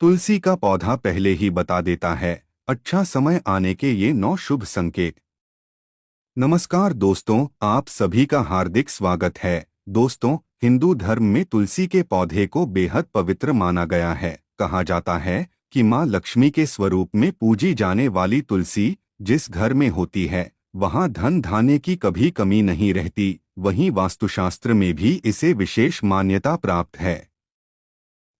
तुलसी का पौधा पहले ही बता देता है अच्छा समय आने के ये 9 शुभ संकेत। नमस्कार दोस्तों, आप सभी का हार्दिक स्वागत है। दोस्तों, हिंदू धर्म में तुलसी के पौधे को बेहद पवित्र माना गया है। कहा जाता है कि माँ लक्ष्मी के स्वरूप में पूजी जाने वाली तुलसी जिस घर में होती है वहाँ धन धान्य की कभी कमी नहीं रहती। वहीं वास्तुशास्त्र में भी इसे विशेष मान्यता प्राप्त है।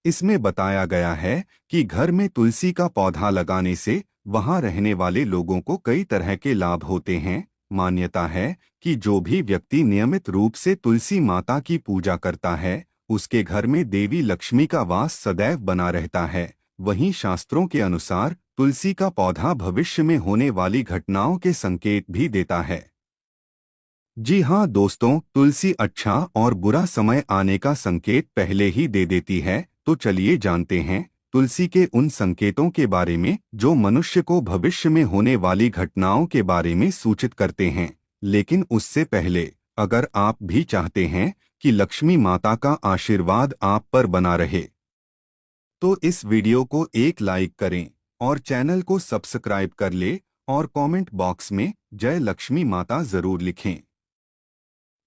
इसमें बताया गया है कि घर में तुलसी का पौधा लगाने से वहां रहने वाले लोगों को कई तरह के लाभ होते हैं। मान्यता है कि जो भी व्यक्ति नियमित रूप से तुलसी माता की पूजा करता है उसके घर में देवी लक्ष्मी का वास सदैव बना रहता है। वहीं शास्त्रों के अनुसार तुलसी का पौधा भविष्य में होने वाली घटनाओं के संकेत भी देता है। जी हाँ दोस्तों, तुलसी अच्छा और बुरा समय आने का संकेत पहले ही दे देती है। तो चलिए जानते हैं तुलसी के उन संकेतों के बारे में जो मनुष्य को भविष्य में होने वाली घटनाओं के बारे में सूचित करते हैं। लेकिन उससे पहले अगर आप भी चाहते हैं कि लक्ष्मी माता का आशीर्वाद आप पर बना रहे तो इस वीडियो को एक लाइक करें और चैनल को सब्सक्राइब कर ले और कमेंट बॉक्स में जय लक्ष्मी माता जरूर लिखें।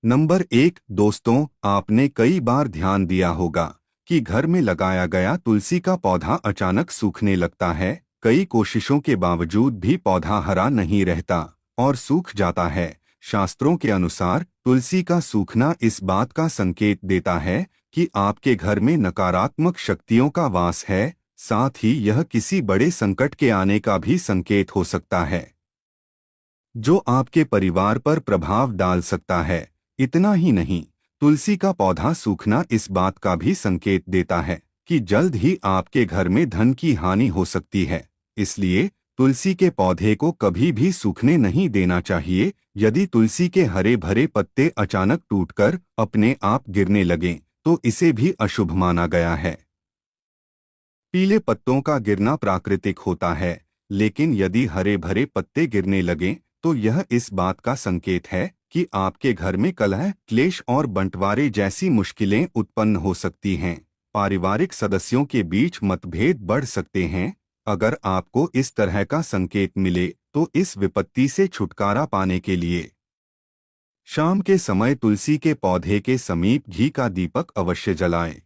नंबर 1 दोस्तों, आपने कई बार ध्यान दिया होगा कि घर में लगाया गया तुलसी का पौधा अचानक सूखने लगता है। कई कोशिशों के बावजूद भी पौधा हरा नहीं रहता और सूख जाता है। शास्त्रों के अनुसार तुलसी का सूखना इस बात का संकेत देता है कि आपके घर में नकारात्मक शक्तियों का वास है। साथ ही यह किसी बड़े संकट के आने का भी संकेत हो सकता है जो आपके परिवार पर प्रभाव डाल सकता है। इतना ही नहीं, तुलसी का पौधा सूखना इस बात का भी संकेत देता है कि जल्द ही आपके घर में धन की हानि हो सकती है। इसलिए तुलसी के पौधे को कभी भी सूखने नहीं देना चाहिए। यदि तुलसी के हरे भरे पत्ते अचानक टूटकर अपने आप गिरने लगें तो इसे भी अशुभ माना गया है। पीले पत्तों का गिरना प्राकृतिक होता है, लेकिन यदि हरे भरे पत्ते गिरने लगें तो यह इस बात का संकेत है कि आपके घर में कलह, क्लेश और बंटवारे जैसी मुश्किलें उत्पन्न हो सकती हैं। पारिवारिक सदस्यों के बीच मतभेद बढ़ सकते हैं। अगर आपको इस तरह का संकेत मिले तो इस विपत्ति से छुटकारा पाने के लिए शाम के समय तुलसी के पौधे के समीप घी का दीपक अवश्य जलाएं।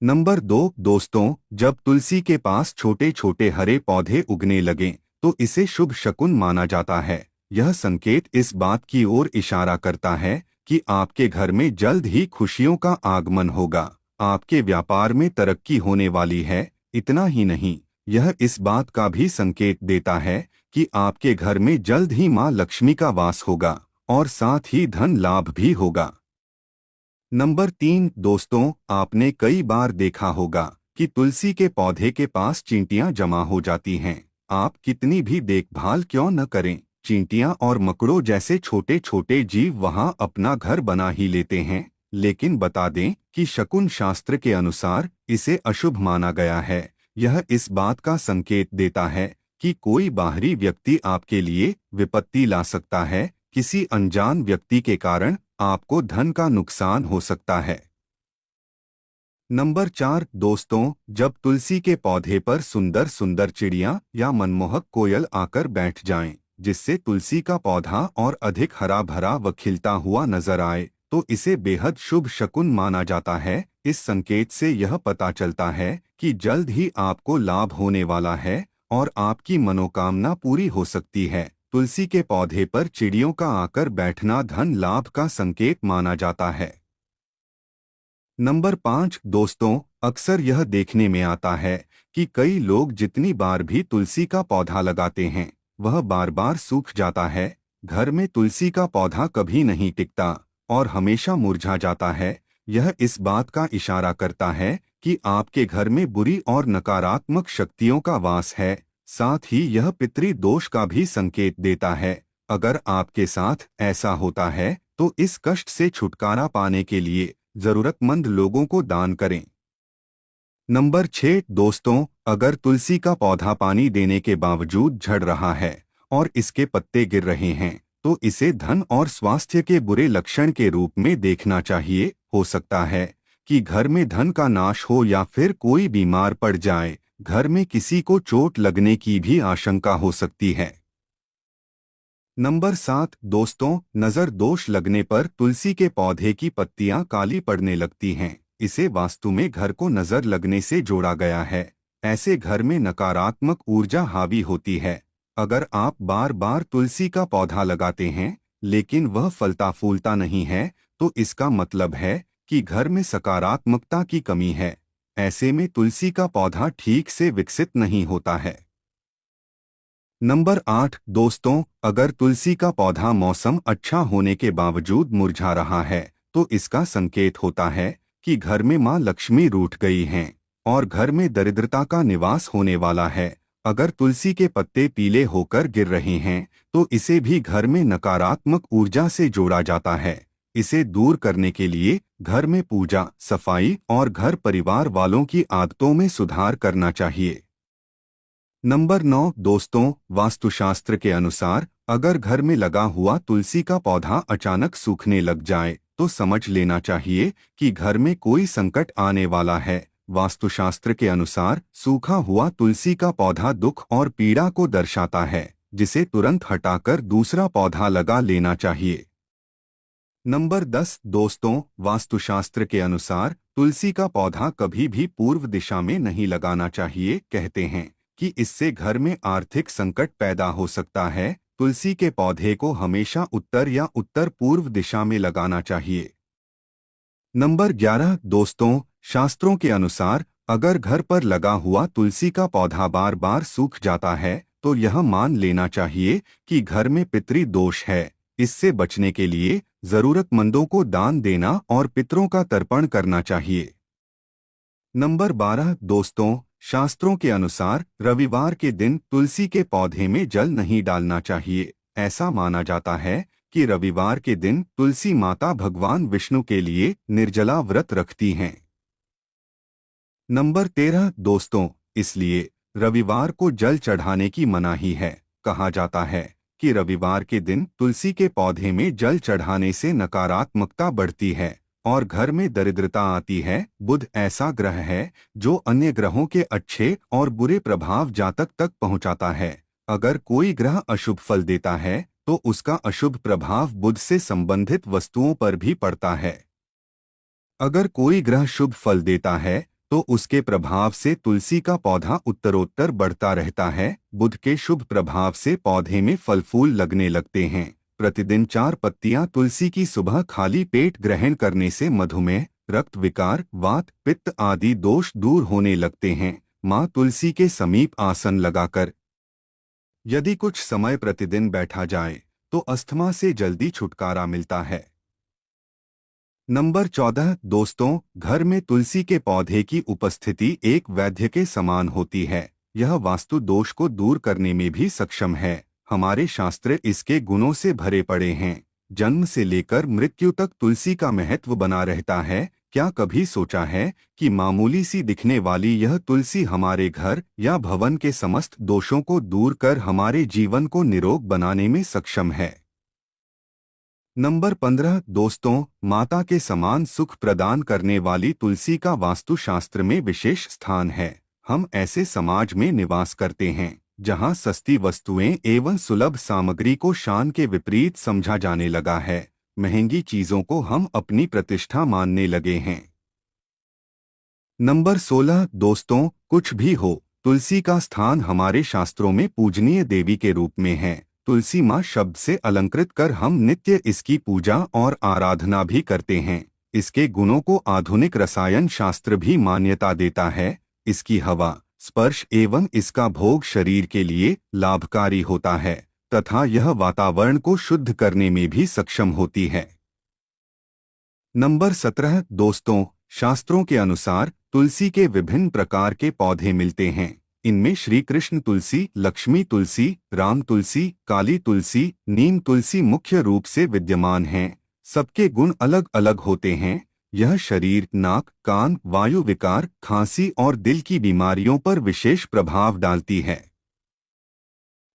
नंबर 2 दोस्तों, जब तुलसी के पास छोटे छोटे हरे पौधे उगने लगें तो इसे शुभ शकुन माना जाता है। यह संकेत इस बात की ओर इशारा करता है कि आपके घर में जल्द ही खुशियों का आगमन होगा। आपके व्यापार में तरक्की होने वाली है। इतना ही नहीं, यह इस बात का भी संकेत देता है कि आपके घर में जल्द ही माँ लक्ष्मी का वास होगा और साथ ही धन लाभ भी होगा। नंबर 3 दोस्तों, आपने कई बार देखा होगा कि तुलसी के पौधे के पास चींटियां जमा हो जाती हैं। आप कितनी भी देखभाल क्यों न करें, चींटियां और मकड़ों जैसे छोटे छोटे जीव वहां अपना घर बना ही लेते हैं। लेकिन बता दें कि शकुन शास्त्र के अनुसार इसे अशुभ माना गया है। यह इस बात का संकेत देता है कि कोई बाहरी व्यक्ति आपके लिए विपत्ति ला सकता है। किसी अनजान व्यक्ति के कारण आपको धन का नुकसान हो सकता है। नंबर 4 दोस्तों, जब तुलसी के पौधे पर सुंदर सुंदर चिड़ियां या मनमोहक कोयल आकर बैठ जाएं, जिससे तुलसी का पौधा और अधिक हरा भरा व खिलता हुआ नजर आए तो इसे बेहद शुभ शकुन माना जाता है। इस संकेत से यह पता चलता है कि जल्द ही आपको लाभ होने वाला है और आपकी मनोकामना पूरी हो सकती है। तुलसी के पौधे पर चिड़ियों का आकर बैठना धन लाभ का संकेत माना जाता है। नंबर 5 दोस्तों, अक्सर यह देखने में आता है कि कई लोग जितनी बार भी तुलसी का पौधा लगाते हैं वह बार बार सूख जाता है। घर में तुलसी का पौधा कभी नहीं टिकता और हमेशा मुरझा जाता है। यह इस बात का इशारा करता है कि आपके घर में बुरी और नकारात्मक शक्तियों का वास है। साथ ही यह पितृ दोष का भी संकेत देता है। अगर आपके साथ ऐसा होता है तो इस कष्ट से छुटकारा पाने के लिए जरूरतमंद लोगों को दान करें। नंबर 6 दोस्तों, अगर तुलसी का पौधा पानी देने के बावजूद झड़ रहा है और इसके पत्ते गिर रहे हैं तो इसे धन और स्वास्थ्य के बुरे लक्षण के रूप में देखना चाहिए। हो सकता है कि घर में धन का नाश हो या फिर कोई बीमार पड़ जाए। घर में किसी को चोट लगने की भी आशंका हो सकती है। नंबर 7 दोस्तों, नज़र दोष लगने पर तुलसी के पौधे की पत्तियां काली पड़ने लगती हैं। इसे वास्तु में घर को नज़र लगने से जोड़ा गया है। ऐसे घर में नकारात्मक ऊर्जा हावी होती है। अगर आप बार बार तुलसी का पौधा लगाते हैं लेकिन वह फलता फूलता नहीं है, तो इसका मतलब है कि घर में सकारात्मकता की कमी है। ऐसे में तुलसी का पौधा ठीक से विकसित नहीं होता है। नंबर 8 दोस्तों, अगर तुलसी का पौधा मौसम अच्छा होने के बावजूद मुरझा रहा है, तो इसका संकेत होता है कि घर में मां लक्ष्मी रूठ गई हैं और घर में दरिद्रता का निवास होने वाला है। अगर तुलसी के पत्ते पीले होकर गिर रहे हैं, तो इसे भी घर में नकारात्मक ऊर्जा से जोड़ा जाता है। इसे दूर करने के लिए घर में पूजा, सफाई और घर परिवार वालों की आदतों में सुधार करना चाहिए। नंबर 9 दोस्तों, वास्तुशास्त्र के अनुसार अगर घर में लगा हुआ तुलसी का पौधा अचानक सूखने लग जाए, तो समझ लेना चाहिए कि घर में कोई संकट आने वाला है। वास्तुशास्त्र के अनुसार सूखा हुआ तुलसी का पौधा दुख और पीड़ा को दर्शाता है, जिसे तुरंत हटाकर दूसरा पौधा लगा लेना चाहिए। नंबर 10 दोस्तों, वास्तुशास्त्र के अनुसार तुलसी का पौधा कभी भी पूर्व दिशा में नहीं लगाना चाहिए। कहते हैं कि इससे घर में आर्थिक संकट पैदा हो सकता है। तुलसी के पौधे को हमेशा उत्तर या उत्तर पूर्व दिशा में लगाना चाहिए। नंबर 11 दोस्तों, शास्त्रों के अनुसार अगर घर पर लगा हुआ तुलसी का पौधा बार बार सूख जाता है, तो यह मान लेना चाहिए कि घर में पितृ दोष है। इससे बचने के लिए जरूरतमंदों को दान देना और पितरों का तर्पण करना चाहिए। नंबर 12 दोस्तों, शास्त्रों के अनुसार रविवार के दिन तुलसी के पौधे में जल नहीं डालना चाहिए। ऐसा माना जाता है कि रविवार के दिन तुलसी माता भगवान विष्णु के लिए निर्जला व्रत रखती हैं। नंबर 13 दोस्तों, इसलिए रविवार को जल चढ़ाने की मनाही है। कहा जाता है कि रविवार के दिन तुलसी के पौधे में जल चढ़ाने से नकारात्मकता बढ़ती है और घर में दरिद्रता आती है। बुध ऐसा ग्रह है जो अन्य ग्रहों के अच्छे और बुरे प्रभाव जातक तक पहुंचाता है। अगर कोई ग्रह अशुभ फल देता है, तो उसका अशुभ प्रभाव बुध से संबंधित वस्तुओं पर भी पड़ता है। अगर कोई ग्रह शुभ फल देता है, तो उसके प्रभाव से तुलसी का पौधा उत्तरोत्तर बढ़ता रहता है। बुध के शुभ प्रभाव से पौधे में फल फूल लगने लगते हैं। प्रतिदिन 4 पत्तियां तुलसी की सुबह खाली पेट ग्रहण करने से मधुमेह, रक्त विकार, वात, पित्त आदि दोष दूर होने लगते हैं। मां तुलसी के समीप आसन लगाकर यदि कुछ समय प्रतिदिन बैठा जाए, तो अस्थमा से जल्दी छुटकारा मिलता है। नंबर 14 दोस्तों, घर में तुलसी के पौधे की उपस्थिति एक वैद्य के समान होती है। यह वास्तु दोष को दूर करने में भी सक्षम है। हमारे शास्त्र इसके गुणों से भरे पड़े हैं। जन्म से लेकर मृत्यु तक तुलसी का महत्व बना रहता है। क्या कभी सोचा है कि मामूली सी दिखने वाली यह तुलसी हमारे घर या भवन के समस्त दोषों को दूर कर हमारे जीवन को निरोग बनाने में सक्षम है। नंबर 15 दोस्तों, माता के समान सुख प्रदान करने वाली तुलसी का वास्तुशास्त्र में विशेष स्थान है। हम ऐसे समाज में निवास करते हैं जहां सस्ती वस्तुएं एवं सुलभ सामग्री को शान के विपरीत समझा जाने लगा है। महंगी चीजों को हम अपनी प्रतिष्ठा मानने लगे हैं। नंबर 16 दोस्तों, कुछ भी हो, तुलसी का स्थान हमारे शास्त्रों में पूजनीय देवी के रूप में है। तुलसी माँ शब्द से अलंकृत कर हम नित्य इसकी पूजा और आराधना भी करते हैं। इसके गुणों को आधुनिक रसायन शास्त्र भी मान्यता देता है। इसकी हवा, स्पर्श एवं इसका भोग शरीर के लिए लाभकारी होता है तथा यह वातावरण को शुद्ध करने में भी सक्षम होती है। नंबर 17 दोस्तों, शास्त्रों के अनुसार तुलसी के विभिन्न प्रकार के पौधे मिलते हैं। इनमें श्री कृष्ण तुलसी, लक्ष्मी तुलसी, राम तुलसी, काली तुलसी, नीम तुलसी मुख्य रूप से विद्यमान हैं। सबके गुण अलग अलग होते हैं। यह शरीर, नाक, कान, वायु विकार, खांसी और दिल की बीमारियों पर विशेष प्रभाव डालती है।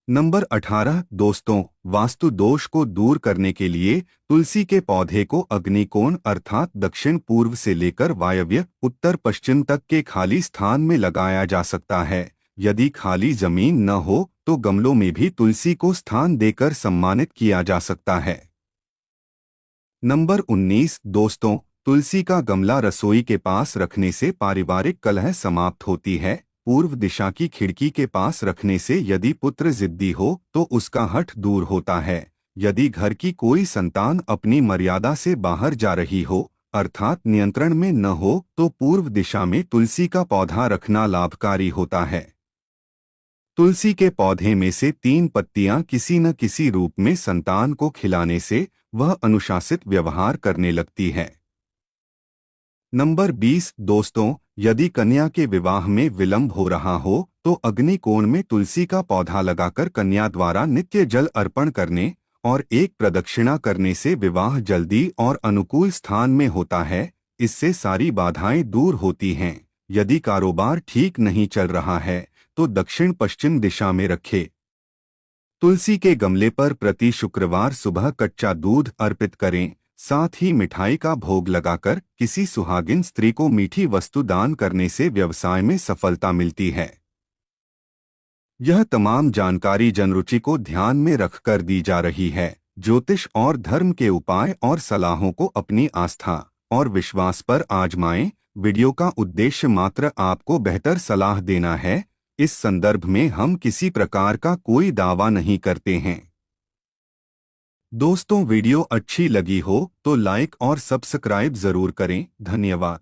नंबर 18 दोस्तों, वास्तु दोष को दूर करने के लिए तुलसी के पौधे को अग्निकोण अर्थात दक्षिण पूर्व से लेकर वायव्य उत्तर पश्चिम तक के खाली स्थान में लगाया जा सकता है। यदि खाली जमीन न हो तो गमलों में भी तुलसी को स्थान देकर सम्मानित किया जा सकता है। नंबर 19 दोस्तों, तुलसी का गमला रसोई के पास रखने से पारिवारिक कलह समाप्त होती है। पूर्व दिशा की खिड़की के पास रखने से यदि पुत्र जिद्दी हो तो उसका हठ दूर होता है। यदि घर की कोई संतान अपनी मर्यादा से बाहर जा रही हो अर्थात नियंत्रण में न हो तो पूर्व दिशा में तुलसी का पौधा रखना लाभकारी होता है। तुलसी के पौधे में से 3 पत्तियां किसी न किसी रूप में संतान को खिलाने से वह अनुशासित व्यवहार करने लगती है। नंबर 20 दोस्तों, यदि कन्या के विवाह में विलंब हो रहा हो तो अग्निकोण में तुलसी का पौधा लगाकर कन्या द्वारा नित्य जल अर्पण करने और एक प्रदक्षिणा करने से विवाह जल्दी और अनुकूल स्थान में होता है। इससे सारी बाधाएं दूर होती हैं। यदि कारोबार ठीक नहीं चल रहा है तो दक्षिण पश्चिम दिशा में रखे। तुलसी के गमले पर प्रति शुक्रवार सुबह कच्चा दूध अर्पित करें। साथ ही मिठाई का भोग लगाकर किसी सुहागिन स्त्री को मीठी वस्तु दान करने से व्यवसाय में सफलता मिलती है। यह तमाम जानकारी जनरुचि को ध्यान में रखकर दी जा रही है। ज्योतिष और धर्म के उपाय और सलाहों को अपनी आस्था और विश्वास पर आजमाएं। वीडियो का उद्देश्य मात्र आपको बेहतर सलाह देना है। इस संदर्भ में हम किसी प्रकार का कोई दावा नहीं करते हैं। दोस्तों, वीडियो अच्छी लगी हो तो लाइक और सब्सक्राइब जरूर करें। धन्यवाद।